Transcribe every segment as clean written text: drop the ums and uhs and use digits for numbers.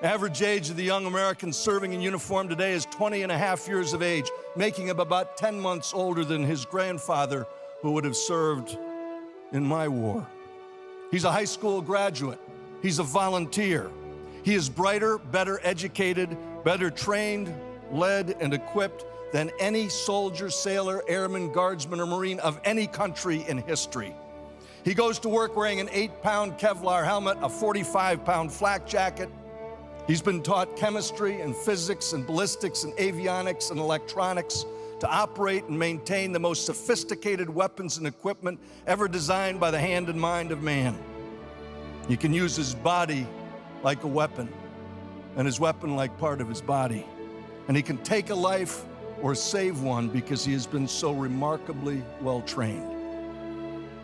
Average age of the young Americans serving in uniform today is 20 and a half years of age, making him about 10 months older than his grandfather, who would have served in my war. He's a high school graduate. He's a volunteer. He is brighter, better educated, better trained, led, and equipped than any soldier, sailor, airman, guardsman, or Marine of any country in history. He goes to work wearing an 8-pound Kevlar helmet, a 45-pound flak jacket. He's been taught chemistry and physics and ballistics and avionics and electronics to operate and maintain the most sophisticated weapons and equipment ever designed by the hand and mind of man. He can use his body like a weapon, and his weapon like part of his body. And he can take a life or save one because he has been so remarkably well trained.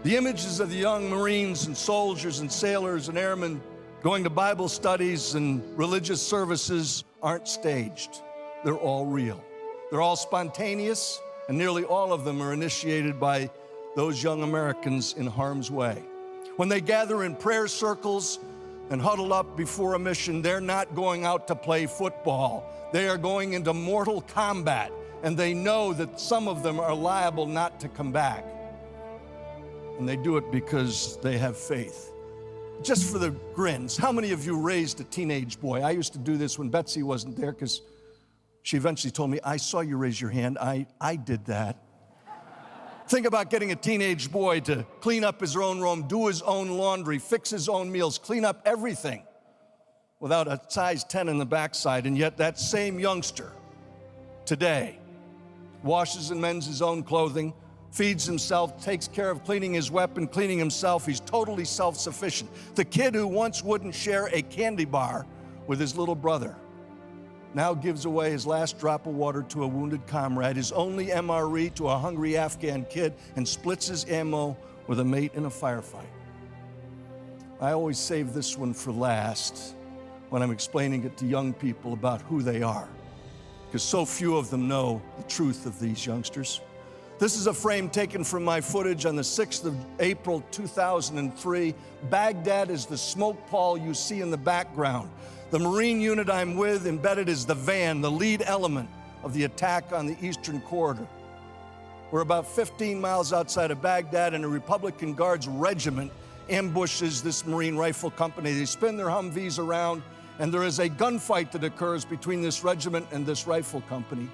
The images of the young Marines and soldiers and sailors and airmen going to Bible studies and religious services aren't staged. They're all real. They're all spontaneous, and nearly all of them are initiated by those young Americans in harm's way. When they gather in prayer circles and huddle up before a mission, they're not going out to play football. They are going into mortal combat, and they know that some of them are liable not to come back. And they do it because they have faith. Just for the grins, how many of you raised a teenage boy? I used to do this when Betsy wasn't there because she eventually told me, I saw you raise your hand. I did that. Think about getting a teenage boy to clean up his own room, do his own laundry, fix his own meals, clean up everything without a size 10 in the backside. And yet that same youngster today washes and mends his own clothing, feeds himself, takes care of cleaning his weapon, cleaning himself. He's totally self-sufficient. The kid who once wouldn't share a candy bar with his little brother now gives away his last drop of water to a wounded comrade, his only MRE to a hungry Afghan kid, and splits his ammo with a mate in a firefight. I always save this one for last when I'm explaining it to young people about who they are, because so few of them know the truth of these youngsters. This is a frame taken from my footage on the 6th of April, 2003. Baghdad is the smoke pall you see in the background. The Marine unit I'm with embedded is the van, the lead element of the attack on the Eastern Corridor. We're about 15 miles outside of Baghdad, and a Republican Guards regiment ambushes this Marine rifle company. They spin their Humvees around, and there is a gunfight that occurs between this regiment and this rifle company.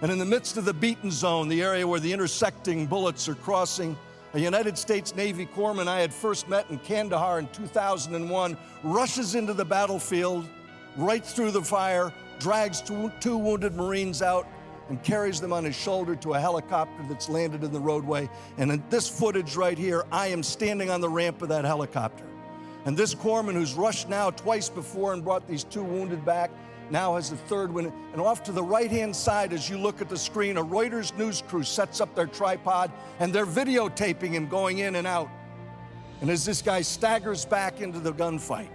And in the midst of the beaten zone, the area where the intersecting bullets are crossing, a United States Navy corpsman I had first met in Kandahar in 2001 rushes into the battlefield, right through the fire, drags two wounded Marines out, and carries them on his shoulder to a helicopter that's landed in the roadway. And in this footage right here, I am standing on the ramp of that helicopter. And this corpsman, who's rushed now twice before and brought these two wounded back, now has a third one. And off to the right-hand side, as you look at the screen, a Reuters news crew sets up their tripod, and they're videotaping him going in and out. And as this guy staggers back into the gunfight,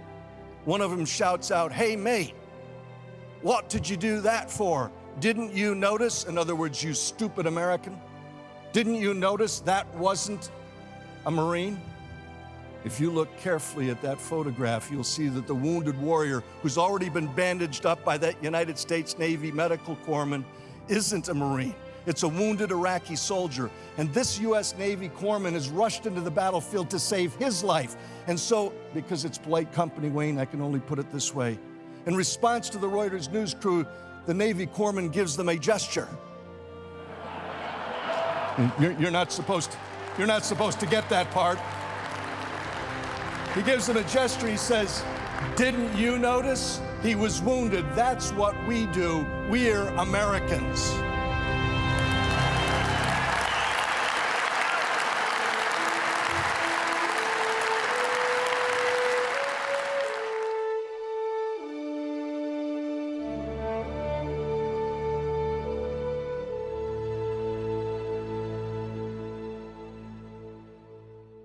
one of them shouts out, "Hey, mate, what did you do that for? Didn't you notice?" In other words, you stupid American. Didn't you notice that wasn't a Marine? If you look carefully at that photograph, you'll see that the wounded warrior, who's already been bandaged up by that United States Navy medical corpsman, isn't a Marine. It's a wounded Iraqi soldier. And this U.S. Navy corpsman has rushed into the battlefield to save his life. And so, because it's polite company, Wayne, I can only put it this way. In response to the Reuters news crew, the Navy corpsman gives them a gesture. You're not supposed to get that part. He gives them a gesture. He says, "Didn't you notice? He was wounded. That's what we do. We're Americans."